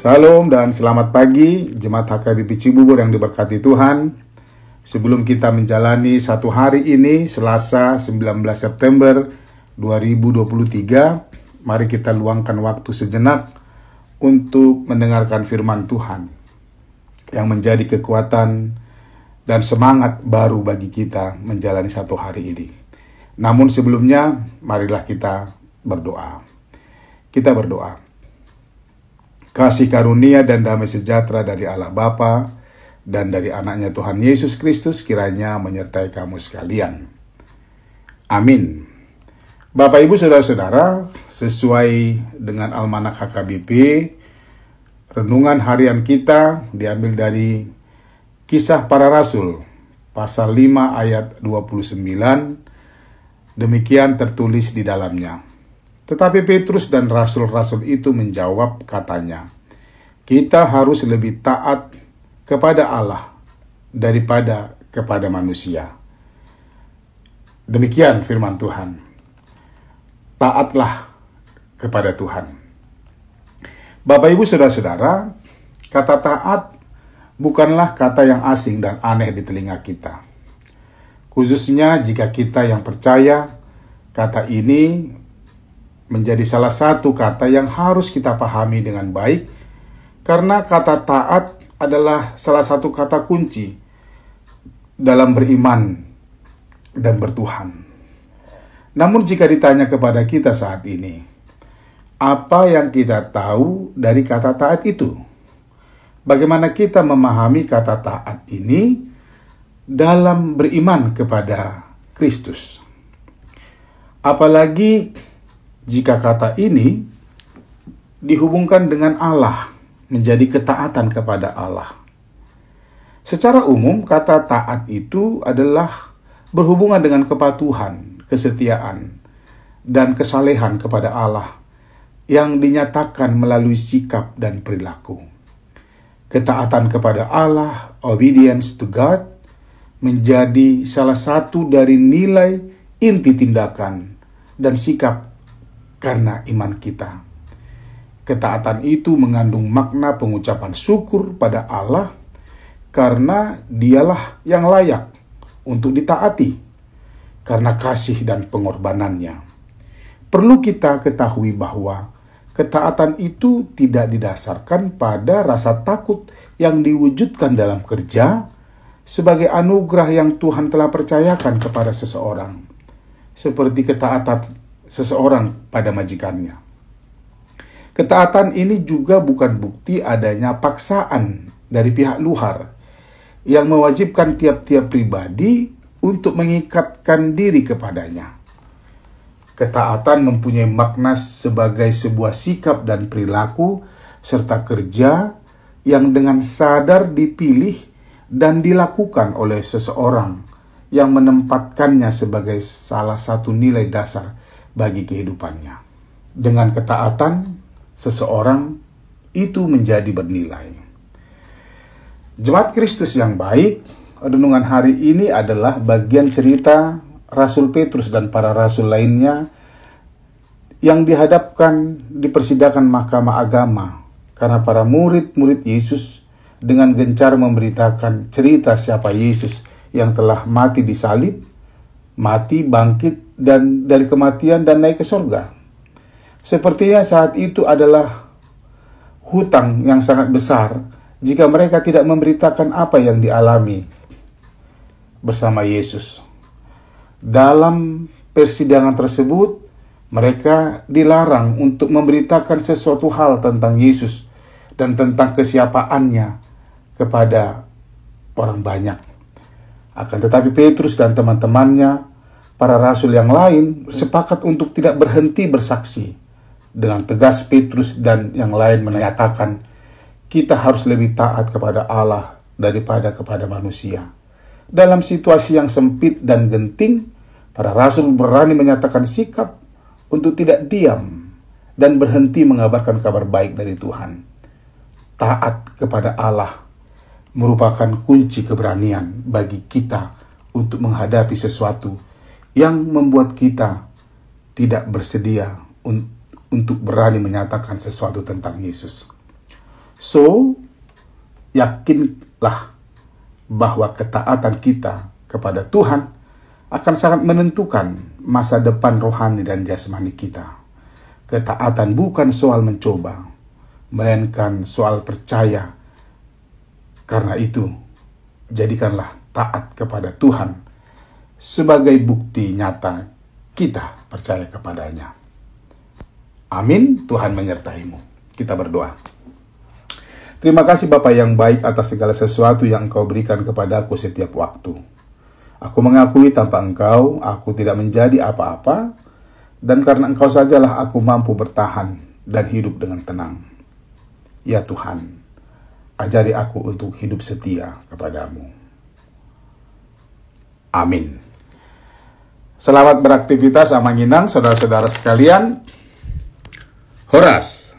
Salam dan selamat pagi Jemaat HKBP Cibubur yang diberkati Tuhan. Sebelum kita menjalani satu hari ini, Selasa 19 September 2023, mari kita luangkan waktu sejenak untuk mendengarkan firman Tuhan yang menjadi kekuatan dan semangat baru bagi kita menjalani satu hari ini. Namun sebelumnya, marilah kita berdoa. Kita berdoa. Kasih karunia dan damai sejahtera dari Allah Bapa dan dari anaknya Tuhan Yesus Kristus kiranya menyertai kamu sekalian. Amin. Bapak, Ibu, Saudara-saudara, sesuai dengan Almanak HKBP, renungan harian kita diambil dari Kisah Para Rasul, pasal 5 ayat 29, demikian tertulis di dalamnya. Tetapi Petrus dan rasul-rasul itu menjawab, katanya, kita harus lebih taat kepada Allah daripada kepada manusia. Demikian firman Tuhan. Taatlah kepada Tuhan. Bapak, Ibu, Saudara-saudara, kata taat bukanlah kata yang asing dan aneh di telinga kita. Khususnya jika kita yang percaya, kata ini menjadi salah satu kata yang harus kita pahami dengan baik, karena kata taat adalah salah satu kata kunci dalam beriman dan bertuhan. Namun jika ditanya kepada kita saat ini, apa yang kita tahu dari kata taat itu? Bagaimana kita memahami kata taat ini dalam beriman kepada Kristus? Apalagi jika kata ini dihubungkan dengan Allah, menjadi ketaatan kepada Allah. Secara umum, kata taat itu adalah berhubungan dengan kepatuhan, kesetiaan, dan kesalehan kepada Allah yang dinyatakan melalui sikap dan perilaku. Ketaatan kepada Allah, obedience to God, menjadi salah satu dari nilai inti tindakan dan sikap karena iman kita. Ketaatan itu mengandung makna pengucapan syukur pada Allah karena Dialah yang layak untuk ditaati karena kasih dan pengorbanannya. Perlu kita ketahui bahwa ketaatan itu tidak didasarkan pada rasa takut yang diwujudkan dalam kerja sebagai anugerah yang Tuhan telah percayakan kepada seseorang, seperti ketaatan seseorang pada majikannya. Ketaatan ini juga bukan bukti adanya paksaan dari pihak luar yang mewajibkan tiap-tiap pribadi untuk mengikatkan diri kepadanya. Ketaatan mempunyai makna sebagai sebuah sikap dan perilaku serta kerja yang dengan sadar dipilih dan dilakukan oleh seseorang yang menempatkannya sebagai salah satu nilai dasar bagi kehidupannya. Dengan ketaatan, seseorang itu menjadi bernilai. Jemaat Kristus yang baik, renungan hari ini adalah bagian cerita Rasul Petrus dan para rasul lainnya yang dihadapkan di persidangan mahkamah agama karena para murid-murid Yesus dengan gencar memberitakan cerita siapa Yesus yang telah mati disalib, mati, bangkit, dan dari kematian dan naik ke surga. Sepertinya saat itu adalah hutang yang sangat besar jika mereka tidak memberitakan apa yang dialami bersama Yesus. Dalam persidangan tersebut, mereka dilarang untuk memberitakan sesuatu hal tentang Yesus dan tentang kesiapaannya kepada orang banyak. Akan tetapi Petrus dan teman-temannya, para rasul yang lain, sepakat untuk tidak berhenti bersaksi. Dengan tegas Petrus dan yang lain menyatakan, kita harus lebih taat kepada Allah daripada kepada manusia. Dalam situasi yang sempit dan genting, para rasul berani menyatakan sikap untuk tidak diam dan berhenti mengabarkan kabar baik dari Tuhan. Taat kepada Allah merupakan kunci keberanian bagi kita untuk menghadapi sesuatu yang membuat kita tidak bersedia untuk berani menyatakan sesuatu tentang Yesus. So, yakinlah bahwa ketaatan kita kepada Tuhan akan sangat menentukan masa depan rohani dan jasmani kita. Ketaatan bukan soal mencoba, melainkan soal percaya. Karena itu, jadikanlah taat kepada Tuhan sebagai bukti nyata kita percaya kepadanya. Amin. Tuhan menyertaimu. Kita berdoa. Terima kasih Bapa yang baik atas segala sesuatu yang Engkau berikan kepadaku setiap waktu. Aku mengakui tanpa Engkau, aku tidak menjadi apa-apa, dan karena Engkau sajalah aku mampu bertahan dan hidup dengan tenang. Ya Tuhan, ajari aku untuk hidup setia kepadamu. Amin. Selamat beraktivitas, Amanginang, saudara-saudara sekalian. Horas.